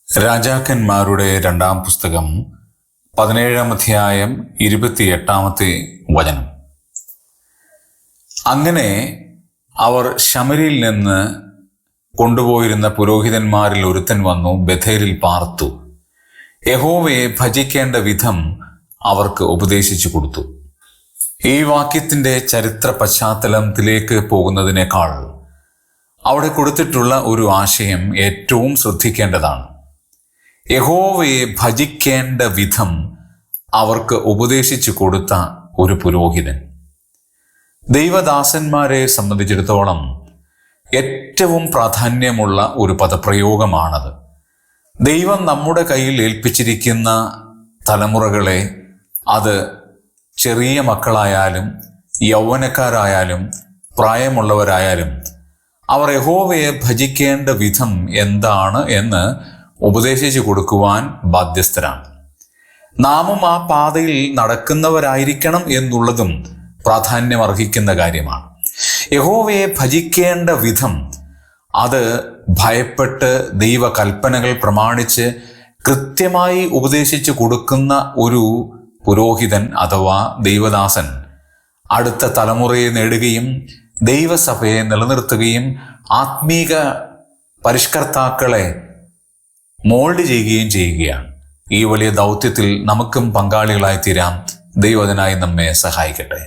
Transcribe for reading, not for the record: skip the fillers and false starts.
രാജാക്കന്മാരുടെ രണ്ടാം പുസ്തകം 17-ാം അധ്യായം 28-ാമത്തെ വചനം. അങ്ങനെ അവർ ശമര്യയിൽ നിന്ന് കൊണ്ടുപോയിരുന്ന പുരോഹിതന്മാരിൽ ഒരുത്തൻ വന്നു ബഥേലിൽ പാർത്തു. യഹോവയെ ഭജിക്കേണ്ട വിധം അവർക്ക് ഉപദേശിച്ചു കൊടുത്തു. ഈ വാക്യത്തിന്റെ ചരിത്ര പശ്ചാത്തലത്തിലേക്ക് പോകുന്നതിനേക്കാൾ അവിടെ കൊടുത്തിട്ടുള്ള ഒരു ആശയം ഏറ്റവും ശ്രദ്ധിക്കേണ്ടതാണ്. യഹോവയെ ഭജിക്കേണ്ട വിധം അവർക്ക് ഉപദേശിച്ചു കൊടുത്ത ഒരു പുരോഹിതൻ. ദൈവദാസന്മാരെ സംബന്ധിച്ചിടത്തോളം ഏറ്റവും പ്രാധാന്യമുള്ള ഒരു പദപ്രയോഗമാണത്. ദൈവം നമ്മുടെ കയ്യിൽ ഏൽപ്പിച്ചിരിക്കുന്ന തലമുറകളെ, അത് ചെറിയ മക്കളായാലും യൗവനക്കാരായാലും പ്രായമുള്ളവരായാലും, അവർ യഹോവയെ ഭജിക്കേണ്ട വിധം എന്താണ് എന്ന് ഉപദേശിച്ചു കൊടുക്കുവാൻ ബാധ്യസ്ഥരാണ്. നാമും ആ പാതയിൽ നടക്കുന്നവരായിരിക്കണം എന്നുള്ളതും പ്രാധാന്യമർഹിക്കുന്ന കാര്യമാണ്. യഹോവയെ ഭജിക്കേണ്ട വിധം അത് ഭയപ്പെട്ട് ദൈവകൽപ്പനകൾ പ്രമാണിച്ച് കൃത്യമായി ഉപദേശിച്ചു കൊടുക്കുന്ന ഒരു പുരോഹിതൻ അഥവാ ദൈവദാസൻ അടുത്ത തലമുറയെ നേടുകയും ദൈവസഭയെ നിലനിർത്തുകയും ആത്മീക പരിഷ്കർത്താക്കളെ മോൾഡ് ചെയ്യുകയാണ്. ഈ വലിയ ദൗത്യത്തിൽ നമുക്കും പങ്കാളികളായി തീരാം. ദൈവം അതിനായി നമ്മെ സഹായിക്കട്ടെ.